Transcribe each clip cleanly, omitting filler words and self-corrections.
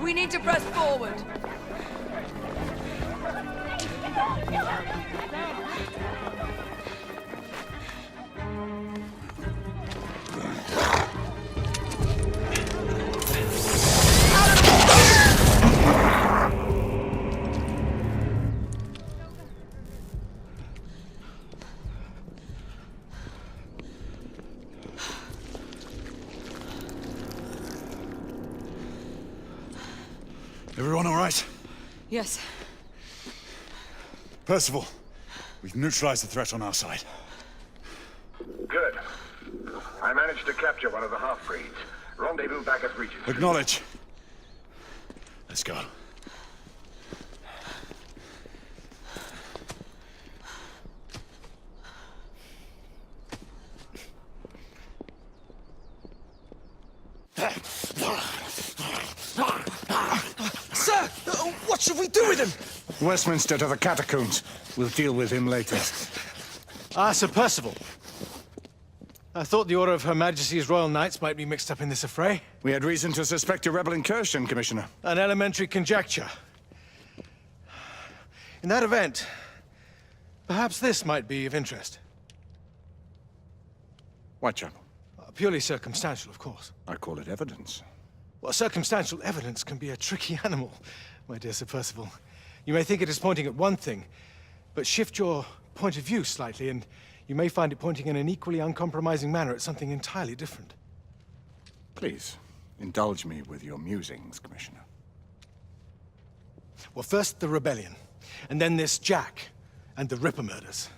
We need to press forward. Everyone all right? Yes. Percival, we've neutralized the threat on our side. Good. I managed to capture one of the half-breeds. Rendezvous back at Regent Street. Acknowledge. Let's go. Sir! What should we do with him? Westminster to the catacombs. We'll deal with him later. Ah, Sir Percival. I thought the Order of Her Majesty's Royal Knights might be mixed up in this affray. We had reason to suspect a rebel incursion, Commissioner. An elementary conjecture. In that event, perhaps this might be of interest. Whitechapel. Purely circumstantial, of course. I call it evidence. Well, circumstantial evidence can be a tricky animal, my dear Sir Percival. You may think it is pointing at one thing, but shift your point of view slightly, and you may find it pointing in an equally uncompromising manner at something entirely different. Please, indulge me with your musings, Commissioner. Well, first the rebellion, and then this Jack, and the Ripper murders.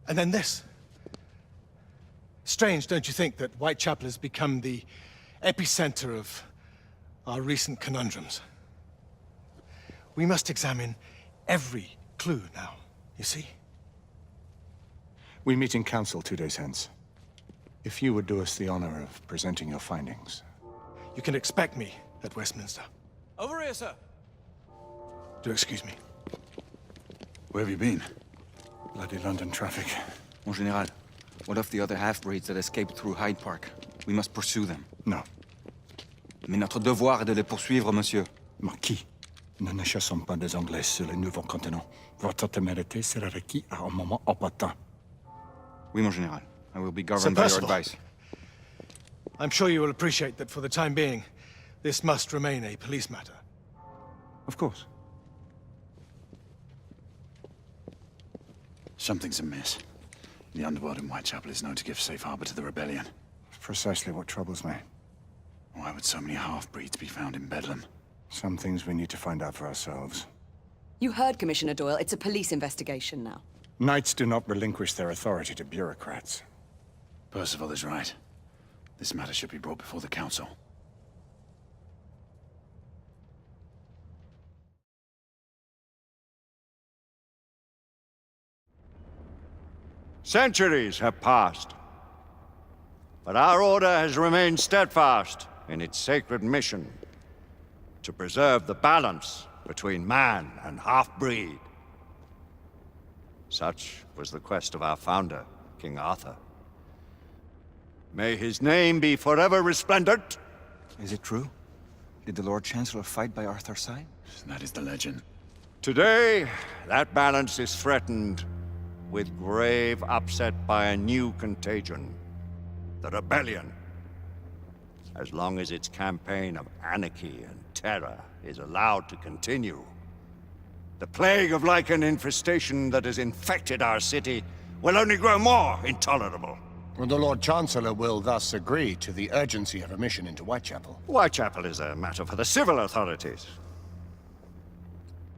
And then this. Strange, don't you think, that Whitechapel has become the epicenter of our recent conundrums? We must examine every clue now, you see? We meet in council 2 days hence. If you would do us the honor of presenting your findings. You can expect me at Westminster. Over here, sir. Do excuse me. Where have you been? Bloody London traffic. Mon Général, what of the other half-breeds that escaped through Hyde Park? We must pursue them. No. Mais notre devoir est de les poursuivre, monsieur. Marquis, nous ne chassons pas des Anglais sur le nouveau continent. Votre témérité sera requise à un moment opportun. Oui, mon Général. I will be governed by your Percival. advice. I'm sure you will appreciate that for the time being, this must remain a police matter. Of course. Something's amiss. The underworld in Whitechapel is known to give safe harbor to the rebellion. Precisely what troubles me. Why would so many half-breeds be found in Bedlam? Some things we need to find out for ourselves. You heard, Commissioner Doyle. It's a police investigation now. Knights do not relinquish their authority to bureaucrats. Percival is right. This matter should be brought before the council. Centuries have passed, but our order has remained steadfast in its sacred mission to preserve the balance between man and half-breed. Such was the quest of our founder, King Arthur. May his name be forever resplendent. Is it true? Did the Lord Chancellor fight by Arthur's side? That is the legend. Today, that balance is threatened with grave upset by a new contagion, the rebellion. As long as its campaign of anarchy and terror is allowed to continue, the plague of lichen infestation that has infected our city will only grow more intolerable. The Lord Chancellor will thus agree to the urgency of a mission into Whitechapel. Whitechapel is a matter for the civil authorities.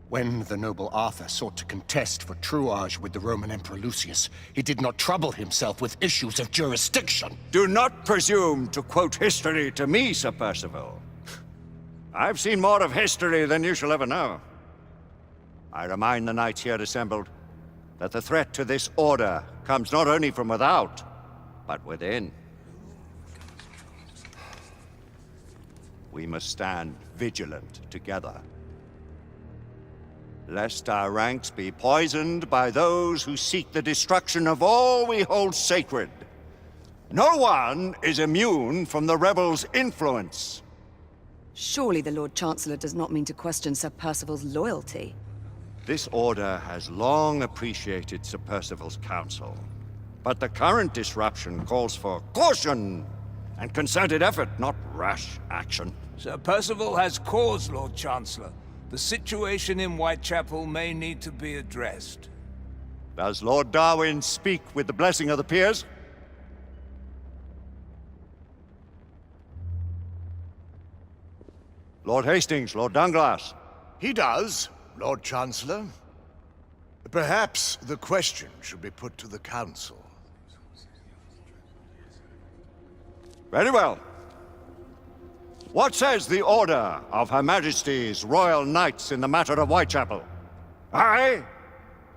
When the noble Arthur sought to contest for truage with the Roman Emperor Lucius, he did not trouble himself with issues of jurisdiction. Do not presume to quote history to me, Sir Percival. I've seen more of history than you shall ever know. I remind the knights here assembled that the threat to this order comes not only from without, but within. we must stand vigilant together, lest our ranks be poisoned by those who seek the destruction of all we hold sacred. No one is immune from the rebels' influence. Surely the Lord Chancellor does not mean to question Sir Percival's loyalty. This order has long appreciated Sir Percival's counsel, but the current disruption calls for caution and concerted effort, not rash action. Sir Percival has cause, Lord Chancellor. The situation in Whitechapel may need to be addressed. Does Lord Darwin speak with the blessing of the peers? Lord Hastings, Lord Dunglass. He does, Lord Chancellor. Perhaps the question should be put to the Council. Very well. What says the Order of Her Majesty's Royal Knights in the matter of Whitechapel? Aye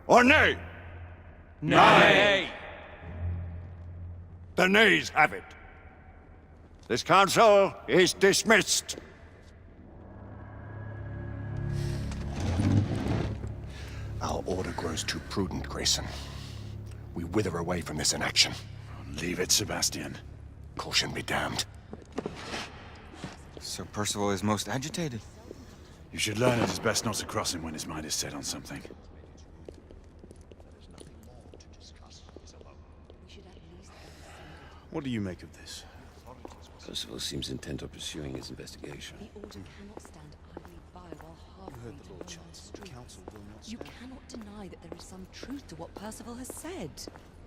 or nay? Nay! The nays have it. This council is dismissed. Our order grows too prudent, Grayson. We wither away from this inaction. Leave it, Sebastian. Caution be damned. Sir Percival is most agitated. You should learn it is best not to cross him when his mind is set on something. What do you make of this? Percival seems intent on pursuing his investigation. The Order cannot stand idly by while half-breeds the Lord Chancellor. The Council will not You cannot deny that there is some truth to what Percival has said.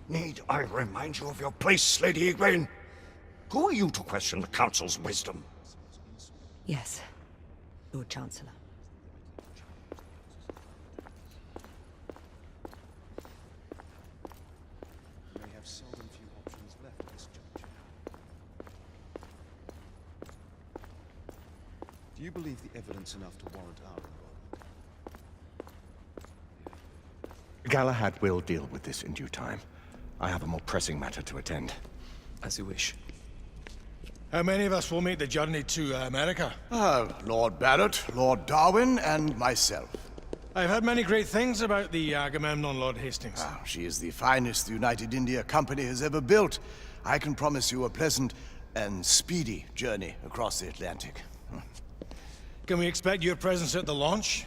Need I remind you of your place, Lady Egwene? Who are you to question the Council's wisdom? Yes, Lord Chancellor. We may have seldom few options left at this juncture. Do you believe the evidence enough to warrant our involvement? Galahad will deal with this in due time. I have a more pressing matter to attend. As you wish. How many of us will make the journey to America? Lord Barrett, Lord Darwin, and myself. I've heard many great things about the Agamemnon, Lord Hastings. She is the finest the United India Company has ever built. I can promise you a pleasant and speedy journey across the Atlantic. Can we expect your presence at the launch,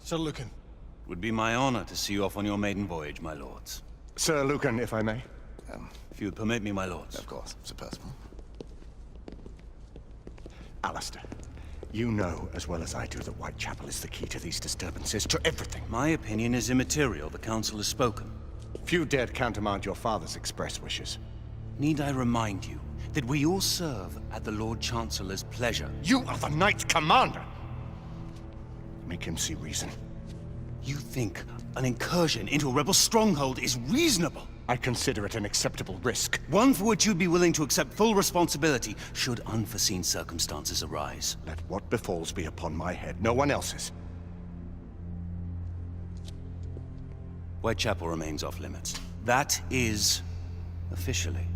Sir Lucan? It would be my honor to see you off on your maiden voyage, my lords. Sir Lucan, if I may. If you would permit me, my lords. Of course, Sir Percival. Alistair, you know as well as I do that Whitechapel is the key to these disturbances, to everything. My opinion is immaterial. The Council has spoken. Few dared countermand your father's express wishes. Need I remind you that we all serve at the Lord Chancellor's pleasure? You are the Knight Commander! Make him see reason. You think an incursion into a rebel stronghold is reasonable? I consider it an acceptable risk. One for which you'd be willing to accept full responsibility should unforeseen circumstances arise. Let what befalls be upon my head, no one else's. Whitechapel remains off limits. That is officially.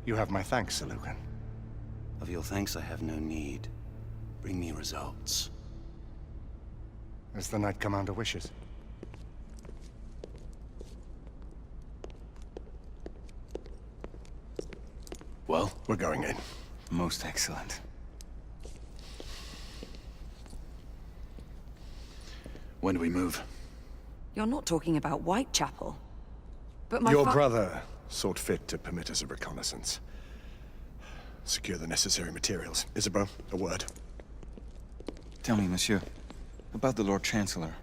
You have my thanks, Sir Lucan. Of your thanks I have no need. Bring me results. As the Knight Commander wishes. Well, we're going in. Most excellent. When do we move? You're not talking about Whitechapel. But my Your brother sought fit to permit us a reconnaissance. Secure the necessary materials. Isabeau, a word. Tell me, monsieur, about the Lord Chancellor.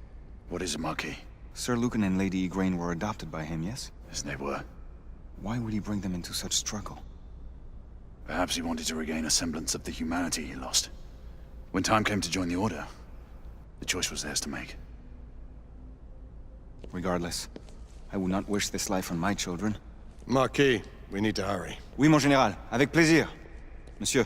What is it, Marquis? Sir Lucan and Lady Egwene were adopted by him, yes? Yes, they were. Why would he bring them into such struggle? Perhaps he wanted to regain a semblance of the humanity he lost. When time came to join the Order, the choice was theirs to make. Regardless, I would not wish this life on my children. Marquis, we need to hurry. Oui, mon général. Avec plaisir. Monsieur.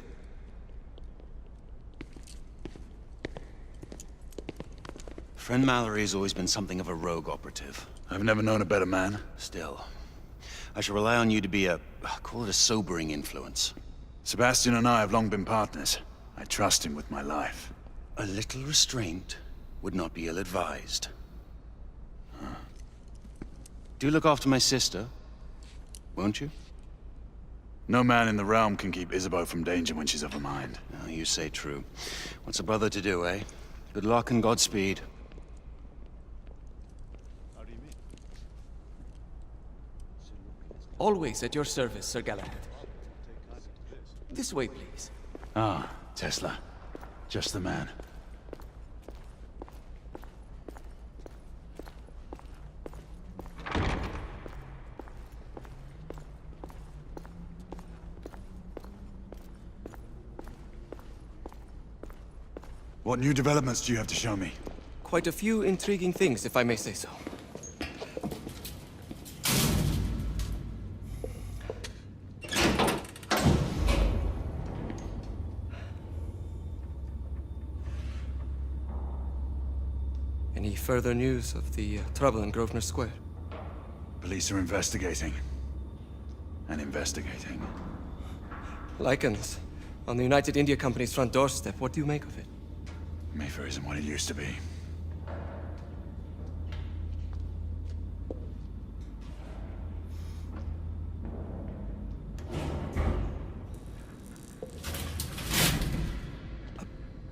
Friend Mallory has always been something of a rogue operative. I've never known a better man. Still, I shall rely on you to be call it a sobering influence. Sebastian and I have long been partners. I trust him with my life. A little restraint would not be ill-advised. Do look after my sister, won't you? No man in the realm can keep Isabeau from danger when she's of a mind. Oh, you say true. What's a brother to do, eh? Good luck and Godspeed. Always at your service, Sir Galahad. This way, please. Ah, Tesla. Just the man. What new developments do you have to show me? Quite a few intriguing things, if I may say so. Any further news of the trouble in Grosvenor Square? Police are investigating. And investigating. Lycans, on the United India Company's front doorstep. What do you make of it? Mayfair isn't what it used to be.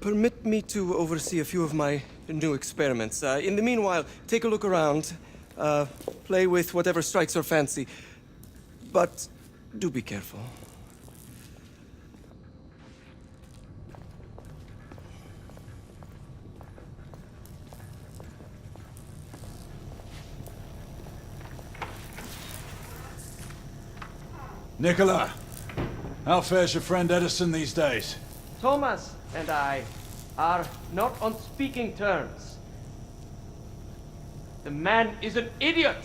Permit me to oversee a few of my new experiments. In the meanwhile, take a look around. Play with whatever strikes your fancy. But do be careful. Nicola! How fares your friend Edison these days? Thomas and I are not on speaking terms. The man is an idiot!